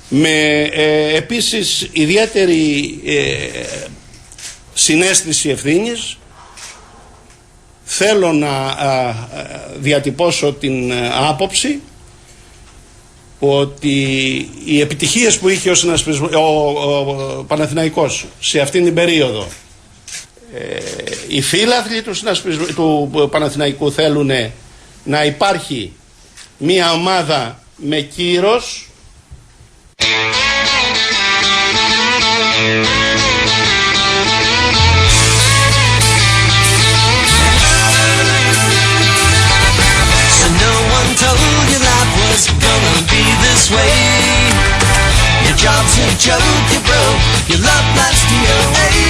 Με επίσης ιδιαίτερη συναίσθηση ευθύνης θέλω να διατυπώσω την άποψη ότι οι επιτυχίες που είχε ο Παναθηναϊκός σε αυτήν την περίοδο, οι φίλαθλοι του Παναθηναϊκού θέλουν να υπάρχει μια ομάδα με κύρος, gonna be this way. Your job's a joke, you broke. Your love life's DOA.